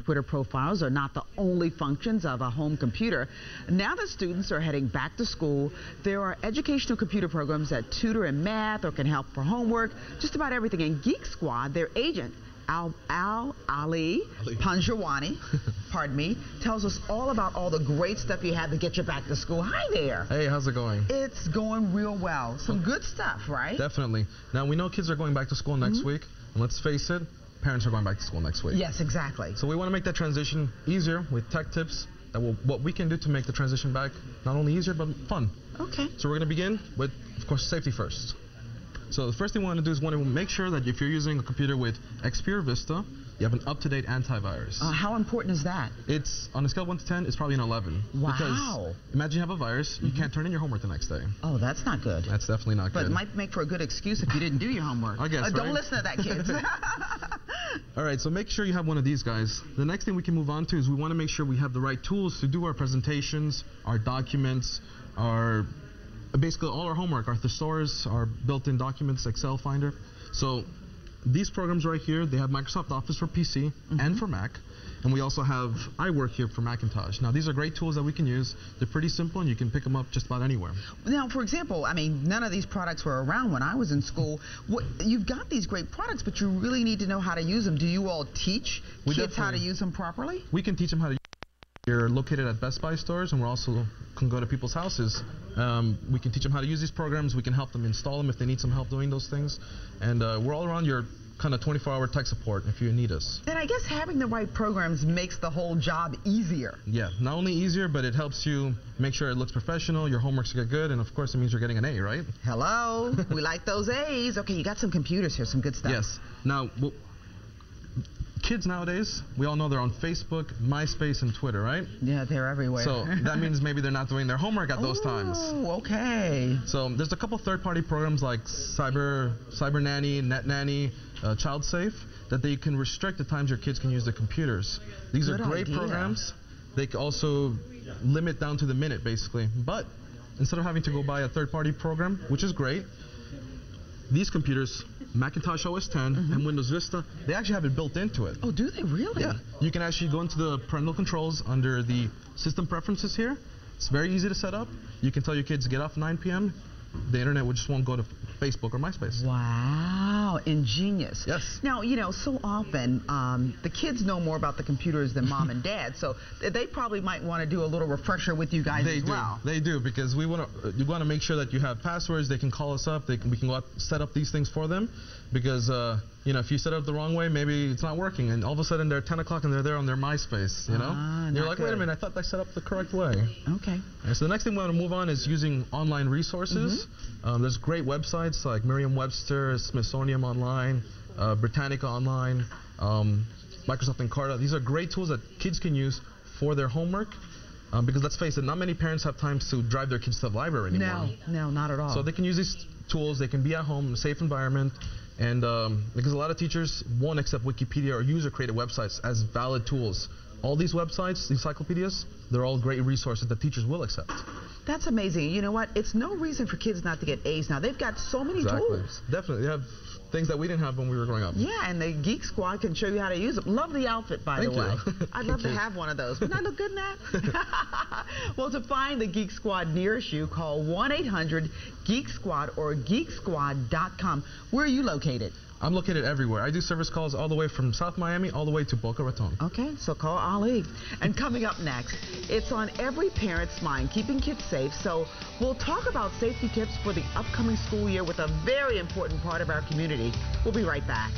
Twitter profiles are not the only functions of a home computer. Now that students are heading back to school, there are educational computer programs that tutor in math or can help for homework, just about everything. And Geek Squad, their agent, Ali Panjwani, pardon me, tells us all about all the great stuff you have to get you back to school. Hi there. Hey, how's it going? It's going real well. Some good stuff, right? Definitely. Now, we know kids are going back to school next week, and let's face it, parents are going back to school next week. Yes, exactly. So we want to make that transition easier with tech tips, what we can do to make the transition back not only easier, but fun. Okay. So we're going to begin with, of course, safety first. So the first thing we want to do is want to make sure that if you're using a computer with XP or Vista, you have an up-to-date antivirus. How important is that? It's, on a scale of 1 to 10, it's probably an 11. Wow. Because imagine you have a virus, you can't turn in your homework the next day. Oh, that's not good. That's definitely not good. But it might make for a good excuse if you didn't do your homework. I guess, right? Don't listen to that, kids. All right, so make sure you have one of these guys. The next thing we can move on to is we want to make sure we have the right tools to do our presentations, our documents, our basically all our homework, our thesaurus, our built-in documents, Excel Finder. So these programs right here, they have Microsoft Office for PC and for Mac. And we also have iWork here for Macintosh. Now, these are great tools that we can use. They're pretty simple, and you can pick them up just about anywhere. Now, for example, I mean, none of these products were around when I was in school. You've got these great products, but you really need to know how to use them. Do you all teach kids how to use them properly? We can teach them how to use them. We're located at Best Buy stores, and we also can go to people's houses. We can teach them how to use these programs. We can help them install them if they need some help doing those things. And we're all around your kind of 24-hour tech support if you need us. And I guess having the right programs makes the whole job easier. Yeah, not only easier, but it helps you make sure it looks professional, your homeworks get good, and of course it means you're getting an A, right? Hello, we like those A's. Okay, you got some computers here, some good stuff. Yes. Now, kids nowadays, we all know they're on Facebook, MySpace, and Twitter, right? Yeah, they're everywhere. So that means maybe they're not doing their homework at those times. Oh, okay. So there's a couple third-party programs like Cyber Nanny, Net Nanny, Child Safe, that they can restrict the times your kids can use their computers. These are great programs. They can also limit down to the minute, basically. But instead of having to go buy a third-party program, which is great, these computers, Macintosh OS X and Windows Vista, they actually have it built into it. Oh, do they really? Yeah. You can actually go into the parental controls under the system preferences here. It's very easy to set up. You can tell your kids get off 9 p.m. The internet just won't go to Facebook or MySpace. Wow, ingenious. Yes. Now, you know, so often the kids know more about the computers than mom and dad, so they probably might want to do a little refresher with you guys as well. They do, because you want to make sure that you have passwords. They can call us up. We can go out, set up these things for them, because you know, if you set it up the wrong way, maybe it's not working, and all of a sudden they're 10 o'clock and they're there on their MySpace, you know? And you're like, wait a minute, I thought I set up the correct way. Okay. And so the next thing we want to move on is using online resources. There's great websites like Merriam-Webster, Smithsonian Online, Britannica Online, Microsoft Encarta. These are great tools that kids can use for their homework. Because let's face it, not many parents have time to drive their kids to the library anymore. No, not at all. So they can use these tools. They can be at home in a safe environment. And because a lot of teachers won't accept Wikipedia or user-created websites as valid tools. All these websites, these encyclopedias, they're all great resources that teachers will accept. That's amazing. You know what? It's no reason for kids not to get A's now. They've got so many tools. Definitely. They have things that we didn't have when we were growing up. Yeah, and the Geek Squad can show you how to use them. Love the outfit, by the way. I'd love to have one of those. Wouldn't I look good in that? Well, to find the Geek Squad nearest you, call 1-800-GEEK-SQUAD or geeksquad.com. Where are you located? I'm located everywhere. I do service calls all the way from South Miami all the way to Boca Raton. Okay, so call Ali. And coming up next, it's on every parent's mind, keeping kids safe. So we'll talk about safety tips for the upcoming school year with a very important part of our community. We'll be right back.